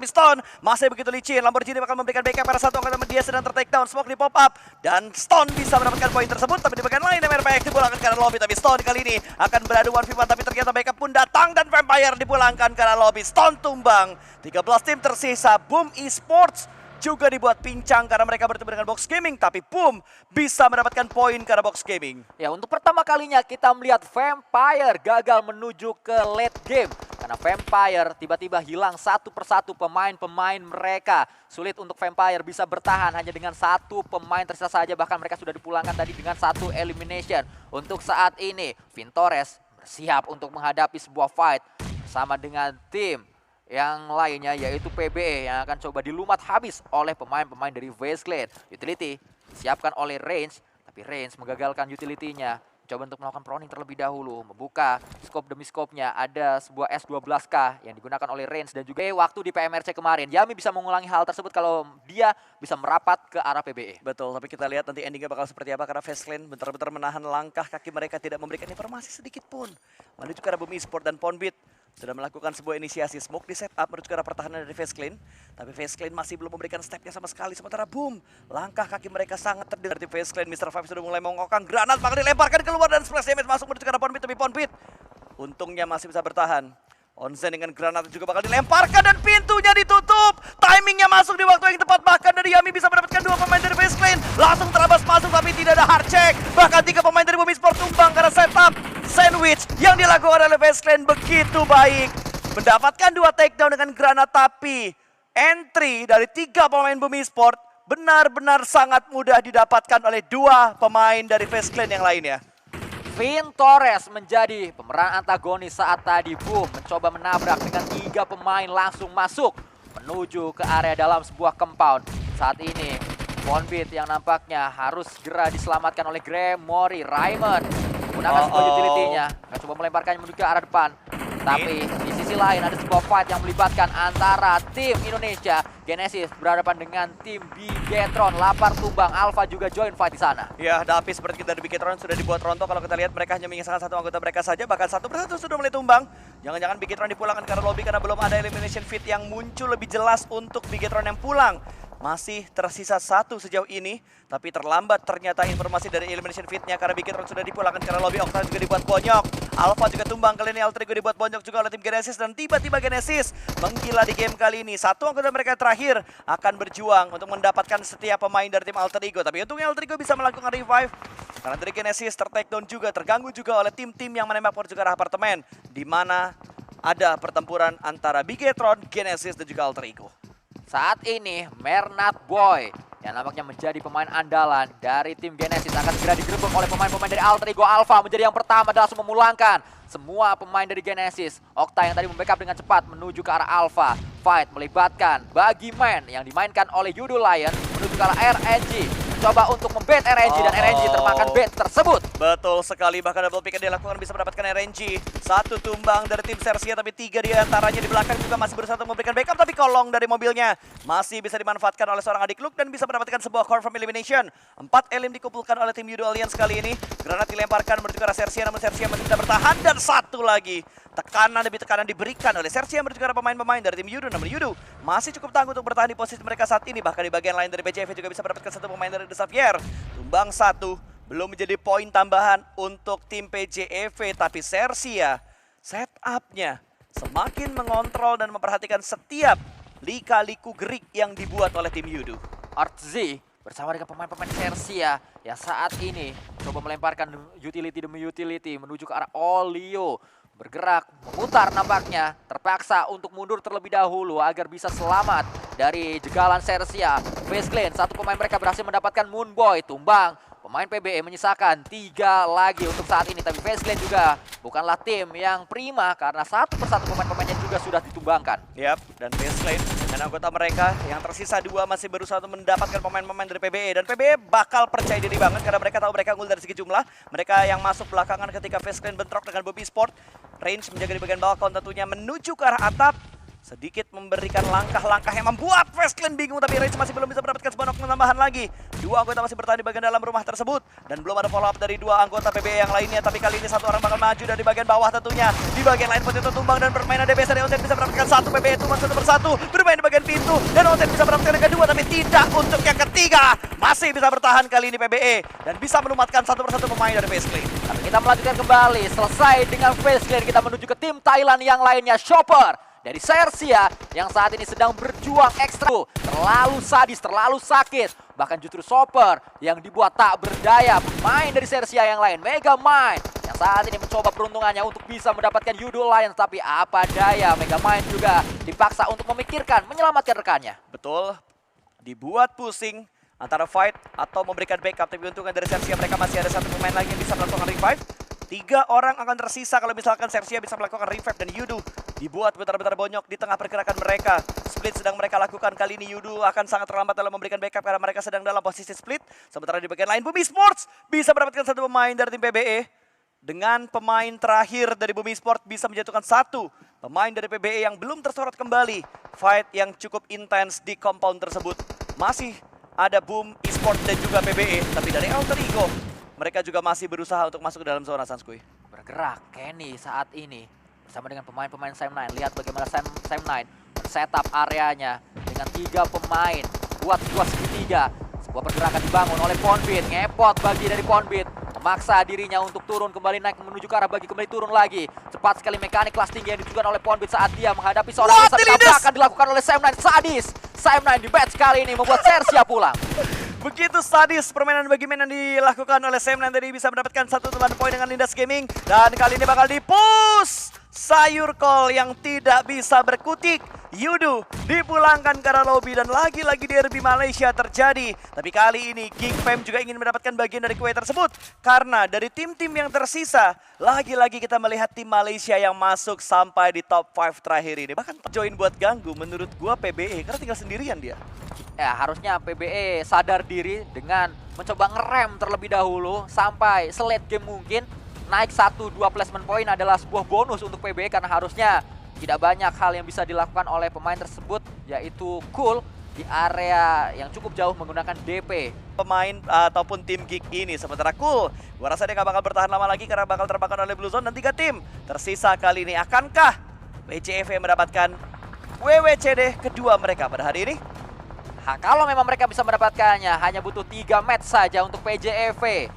tapi Stone masih begitu licin. Lamborghini bakal memberikan backup pada satu angkatan dia sedang ter-take down. Smoke di pop up dan Stone bisa mendapatkan poin tersebut, tapi di bagian lain MRPX dipulangkan ke arah lobby, tapi Stone kali ini akan beradu 1v1, tapi ternyata backup pun datang dan Vampire dipulangkan ke arah lobby. Stone tumbang. 13 tim tersisa. Boom Esports juga dibuat pincang karena mereka bertemu dengan Box Gaming, tapi Boom bisa mendapatkan poin karena Box Gaming. Ya, untuk pertama kalinya kita melihat Vampire gagal menuju ke late game. Karena Vampire tiba-tiba hilang satu persatu pemain-pemain mereka. Sulit untuk Vampire bisa bertahan hanya dengan satu pemain tersisa saja. Bahkan mereka sudah dipulangkan tadi dengan satu elimination. Untuk saat ini, Vintores bersiap untuk menghadapi sebuah fight bersama dengan tim yang lainnya, yaitu PBE yang akan coba dilumat habis oleh pemain-pemain dari FaZe Clan. Utility disiapkan oleh Range, tapi Range menggagalkan utility-nya. Coba untuk melakukan proning terlebih dahulu, membuka scope demi scope-nya. Ada sebuah S12K yang digunakan oleh Range dan juga waktu di PMRC kemarin. Yami bisa mengulangi hal tersebut kalau dia bisa merapat ke arah PBE. Betul, tapi kita lihat nanti endingnya bakal seperti apa karena FaZe Clan bentar-bentar menahan langkah kaki mereka, tidak memberikan informasi sedikit pun. Menuju ke arah Boom Esports dan Ponbit sudah melakukan sebuah inisiasi. Smoke di setup menuju ke arah pertahanan dari FaZe Clan, tapi FaZe Clan masih belum memberikan stepnya sama sekali. Sementara Boom, langkah kaki mereka sangat terdengar di FaZe Clan. Mr. Five sudah mulai mengokang granat, maka dilemparkan keluar dan splash damage masuk menuju ke arah Ponbit, tapi Ponbit untungnya masih bisa bertahan. Onzen dengan granat juga bakal dilemparkan dan pintunya ditutup. Timingnya masuk di waktu yang tepat, bahkan dari Yami bisa mendapatkan dua pemain dari FaZe Clan. Langsung terabas masuk tapi tidak ada hard check. Bahkan tiga pemain dari Boom Esports tumbang karena setup sandwich yang dilakukan oleh FaZe Clan begitu baik. Mendapatkan dua takedown dengan granat, tapi entry dari tiga pemain Boom Esports benar-benar sangat mudah didapatkan oleh dua pemain dari FaZe Clan yang lainnya. Vintores menjadi pemeran antagonis saat tadi Boom mencoba menabrak dengan tiga pemain langsung masuk menuju ke area dalam sebuah compound. Saat ini Ponbit yang nampaknya harus segera diselamatkan oleh Gremory. Raymond menggunakan sebuah utility-nya, akan coba melemparkannya menuju ke arah depan. Tapi di sisi lain ada sebuah fight yang melibatkan antara tim Indonesia Genesis berhadapan dengan tim Bigetron. Lapar tumbang, Alpha juga join fight di sana. Ya, Dapi seperti kita di Bigetron sudah dibuat rontok. Kalau kita lihat mereka hanya menyisakan satu anggota mereka saja, bahkan satu persatu sudah mulai tumbang. Jangan-jangan Bigetron dipulangkan karena lobby karena belum ada elimination fit yang muncul lebih jelas untuk Bigetron yang pulang. Masih tersisa satu sejauh ini, tapi terlambat ternyata informasi dari elimination fit-nya karena Bigetron sudah dipulangkan karena lobby. Octane juga dibuat bonyok, Alpha juga tumbang, kali ini Alter juga dibuat bonyok juga oleh tim Genesis. Dan tiba-tiba Genesis menggila di game kali ini. Satu anggota mereka terakhir akan berjuang untuk mendapatkan setiap pemain dari tim Alter Ego. Tapi untungnya Alter Ego bisa melakukan revive karena dari Genesis ter-takedown juga, terganggu juga oleh tim-tim yang menembak menuju ke arah apartemen, di mana ada pertempuran antara Bigetron, Genesis dan juga Alter Ego. Saat ini Mernat Boy yang nampaknya menjadi pemain andalan dari tim Genesis akan segera digerebek oleh pemain-pemain dari Alter Ego. Alpha menjadi yang pertama dan langsung memulangkan semua pemain dari Genesis. Okta yang tadi membackup dengan cepat menuju ke arah Alpha. Fight melibatkan Bagi Man yang dimainkan oleh Yudo Lion menuju ke arah RNG. Coba untuk membait RNG dan RNG termakan bait tersebut. Betul sekali, bahkan double pick yang dilakukan bisa mendapatkan RNG. Satu tumbang dari tim Sersia, tapi tiga diantaranya di belakang juga masih berusaha untuk memberikan backup. Tapi kolong dari mobilnya masih bisa dimanfaatkan oleh seorang adik Luke dan bisa mendapatkan sebuah confirm elimination. 4 elim dikumpulkan oleh tim Yudo Alliance kali ini. Granat dilemparkan menuju ke arah Sersia, namun Sersia masih bisa bertahan. Dan satu lagi, tekanan demi tekanan diberikan oleh Sersia menuju ke arah pemain-pemain dari tim Yudo. Namun Yudo masih cukup tangguh untuk bertahan di posisi mereka saat ini. Bahkan di bagian lain dari BJV juga bisa mendapatkan satu pemain dari Xavier. Tumbang satu, belum menjadi poin tambahan untuk tim PJEV. Tapi Sersia setupnya semakin mengontrol dan memperhatikan setiap lika-liku gerik yang dibuat oleh tim Yudo. Artz bersama dengan pemain-pemain Sersia yang saat ini coba melemparkan utility demi utility menuju ke arah Olio. Bergerak, memutar nampaknya, terpaksa untuk mundur terlebih dahulu agar bisa selamat dari jegalan Sersia. FaZe Clan, satu pemain mereka berhasil mendapatkan Moonboy, tumbang. Pemain PBE menyisakan 3 lagi untuk saat ini, tapi FaZe Clan juga bukanlah tim yang prima karena satu persatu pemain-pemainnya juga sudah ditumbangkan. Yap, dan FaZe Clan dan anggota mereka yang tersisa 2 masih berusaha untuk mendapatkan pemain-pemain dari PBE. Dan PBE bakal percaya diri banget karena mereka tahu mereka unggul dari segi jumlah. Mereka yang masuk belakangan ketika FaZe Clan bentrok dengan Boom Esports. Range menjaga di bagian balkon tentunya menuju ke arah atap. Sedikit memberikan langkah-langkah yang membuat FaZe Clan bingung, tapi Range masih belum bisa mendapatkan sebuah knockdown tambahan lagi. Dua anggota masih bertahan di bagian dalam rumah tersebut. Dan belum ada follow up dari dua anggota PBE yang lainnya. Tapi kali ini satu orang bakal maju dari bagian bawah tentunya. Di bagian lain Potato tumbang dan permainan DBS dari Onten bisa mendapatkan satu. PBE tumbang satu persatu. Bermain di bagian pintu. Dan Onten bisa mendapatkan yang kedua. Tapi tidak untuk yang ketiga. Masih bisa bertahan kali ini PBE. Dan bisa melumatkan satu persatu pemain dari Faceclean. Tapi kita melanjutkan kembali. Selesai dengan Faceclean, kita menuju ke tim Thailand yang lainnya. Chopper dari Sersia yang saat ini sedang berjuang ekstra. Terlalu sadis, terlalu sakit. Bahkan justru Chopper yang dibuat tak berdaya. Pemain dari Sersia yang lain, Megamind, yang saat ini mencoba peruntungannya untuk bisa mendapatkan Yudo Lions. Tapi apa daya, Megamind juga dipaksa untuk memikirkan menyelamatkan rekannya. Betul, dibuat pusing antara fight atau memberikan backup. Tapi untungnya dari Sersia mereka masih ada satu pemain lagi yang bisa melakukan revive. 3 orang akan tersisa kalau misalkan Sersia bisa melakukan revive. Dan Yudo dibuat benar-benar bonyok di tengah pergerakan mereka. Split sedang mereka lakukan. Kali ini Yudo akan sangat terlambat dalam memberikan backup karena mereka sedang dalam posisi split. Sementara di bagian lain Bumi Sports bisa mendapatkan satu pemain dari tim PBE. Dengan pemain terakhir dari Bumi Sport bisa menjatuhkan satu pemain dari PBE yang belum tersorot kembali. Fight yang cukup intens di compound tersebut. Masih ada Boom Esport dan juga PBE. Tapi dari Alter Ego mereka juga masih berusaha untuk masuk ke dalam zona Sanskui. Bergerak Kenny saat ini bersama dengan pemain-pemain Sam9. Lihat bagaimana Sam9 men-setup areanya dengan 3 pemain. Buat dua segitiga. Sebuah pergerakan dibangun oleh Ponbit. Ngepot bagi dari Ponbit. Memaksa dirinya untuk turun kembali naik menuju ke arah bagi kembali turun lagi. Cepat sekali mekanik kelas tinggi yang ditunjukkan oleh Ponbit saat dia menghadapi seorang Lisa. Tabrakan dilakukan oleh Sam9. Sadis. Sam9 di match kali ini membuat Sersia pulang. Begitu sadis permainan bagi men yang dilakukan oleh Sam9 tadi bisa mendapatkan satu tambahan poin dengan Lindas Gaming. Dan kali ini bakal dipush. Sayur kol yang tidak bisa berkutik. Yudo dipulangkan ke arah lobby dan lagi-lagi derby Malaysia terjadi. Tapi kali ini GigFam juga ingin mendapatkan bagian dari kue tersebut. Karena dari tim-tim yang tersisa, lagi-lagi kita melihat tim Malaysia yang masuk sampai di top 5 terakhir ini. Bahkan join buat ganggu menurut gua PBE karena tinggal sendirian dia. Ya harusnya PBE sadar diri dengan mencoba ngerem terlebih dahulu sampai selate game mungkin. Naik 1-2 placement point adalah sebuah bonus untuk PBE karena harusnya tidak banyak hal yang bisa dilakukan oleh pemain tersebut, yaitu Cool di area yang cukup jauh menggunakan DP. Pemain ataupun tim Gig ini, sementara Cool gua rasa dia gak bakal bertahan lama lagi karena bakal terbakar oleh Blue Zone dan 3 tim tersisa kali ini. Akankah WCF mendapatkan WWCD kedua mereka pada hari ini? Kalau memang mereka bisa mendapatkannya, hanya butuh 3 match saja untuk PJEV.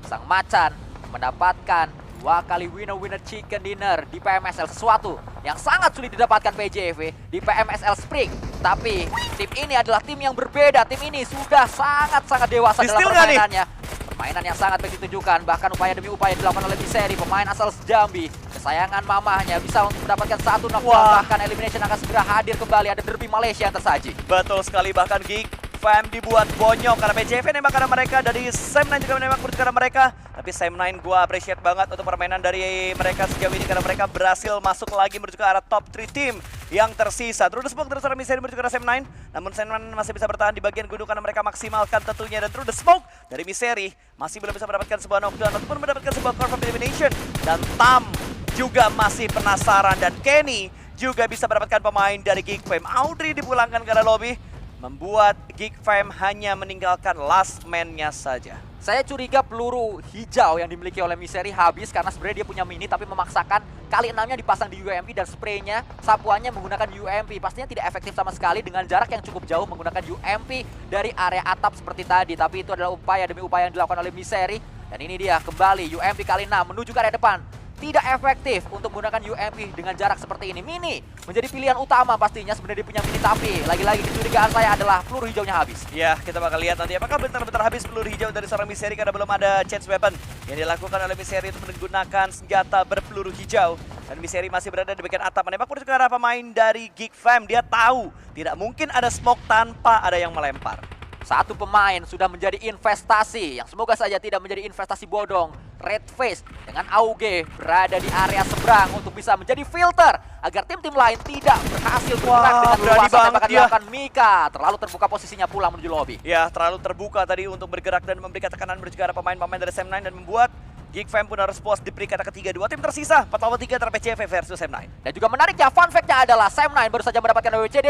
Sang Macan mendapatkan 2 kali winner chicken dinner di PMSL, sesuatu yang sangat sulit didapatkan PJEV di PMSL Spring. Tapi tim ini adalah tim yang berbeda. Tim ini sudah sangat-sangat dewasa dalam permainannya. Permainan yang sangat baik ditunjukkan, bahkan upaya demi upaya dilakukan oleh Miseri, pemain asal Jambi. Kesayangan mamahnya bisa untuk mendapatkan 1 knockdown, bahkan elimination akan segera hadir kembali. Ada derby Malaysia yang tersaji. Betul sekali, bahkan GigFam dibuat bonyok karena PJV nembak karena mereka, dari Sam9 juga menembak karena mereka. Tapi Sam9 gua appreciate banget untuk permainan dari mereka sejauh ini karena mereka berhasil masuk lagi menuju ke arah top 3 tim yang tersisa. Terus the smoke terus arah Miseri menuju ke arah Sam9. Namun Sam9 masih bisa bertahan di bagian gunung karena mereka maksimalkan tentunya. Dan terus the smoke dari Miseri masih belum bisa mendapatkan sebuah knockdown ataupun mendapatkan sebuah confirm elimination. Dan Tam juga masih penasaran dan Kenny juga bisa mendapatkan pemain dari GigFam. Audrey dipulangkan ke arah lobby, membuat GigFam hanya meninggalkan last man-nya saja. Saya curiga peluru hijau yang dimiliki oleh Miseri habis karena sebenarnya dia punya mini tapi memaksakan kali 6-nya dipasang di UMP dan spraynya, sapuannya menggunakan UMP. Pastinya tidak efektif sama sekali dengan jarak yang cukup jauh menggunakan UMP dari area atap seperti tadi. Tapi itu adalah upaya demi upaya yang dilakukan oleh Miseri. Dan ini dia kembali UMP kali 6 menuju ke area depan. Tidak efektif untuk menggunakan UMP dengan jarak seperti ini. Mini menjadi pilihan utama pastinya, sebenarnya dia punya mini, tapi lagi-lagi kecurigaan saya adalah peluru hijaunya habis. Ya, kita bakal lihat nanti apakah benar-benar habis peluru hijau dari seorang Miseri karena belum ada chance weapon yang dilakukan oleh Miseri untuk menggunakan senjata berpeluru hijau. Dan Miseri masih berada di bagian atap menembak menuju ke arah pemain dari GigFam. Dia tahu tidak mungkin ada smoke tanpa ada yang melempar. Satu pemain sudah menjadi investasi yang semoga saja tidak menjadi investasi bodong. Red Face dengan Auge berada di area seberang untuk bisa menjadi filter agar tim-tim lain tidak berhasil bergerak dengan luasan tembakan dilakukan Mika. Terlalu terbuka posisinya pulang menuju lobby. Ya, terlalu terbuka tadi untuk bergerak dan memberikan tekanan menuju ke arah pemain-pemain dari Sam9 dan membuat Geek Fam pun harus puas di peringkat ketiga. Dua tim tersisa, 4 lawan 3 antara PJV versus M9. Dan juga menariknya, fun fact-nya adalah Sam9 baru saja mendapatkan WWCD,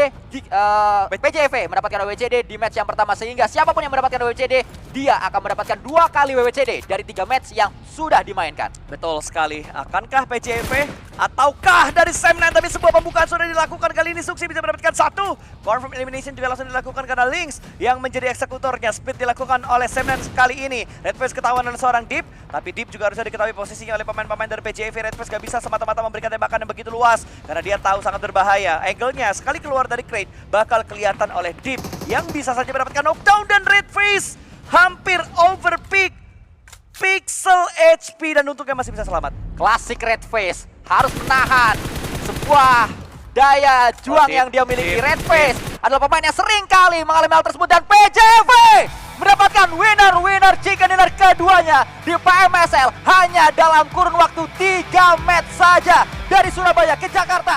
PJV mendapatkan WWCD di match yang pertama, sehingga siapapun yang mendapatkan WWCD, dia akan mendapatkan 2 kali WWCD dari 3 match yang sudah dimainkan. Betul sekali. Akankah PJV ataukah dari Sam9? Tapi sebuah pembukaan sudah dilakukan kali ini. Suksi bisa mendapatkan 1. Confirm elimination juga langsung dilakukan karena Lynx yang menjadi eksekutornya. Split dilakukan oleh Sam9 kali ini. Red Face ketahuan oleh seorang Deep, tapi Deep juga harus diketahui posisinya oleh pemain-pemain dari PJV. Red Face gak bisa semata-mata memberikan tembakan yang begitu luas karena dia tahu sangat berbahaya. Angle-nya sekali keluar dari crate bakal kelihatan oleh Deep yang bisa saja mendapatkan knockdown, dan Red Face hampir overpick pixel HP dan untungnya masih bisa selamat. Klasik Red Face harus menahan sebuah daya juang yang dia miliki. Red Face adalah pemain yang sering kali mengalami hal tersebut, dan PJV mendapatkan winner chicken dinner keduanya di PMSL hanya dalam kurun waktu 3 match saja. Dari Surabaya ke Jakarta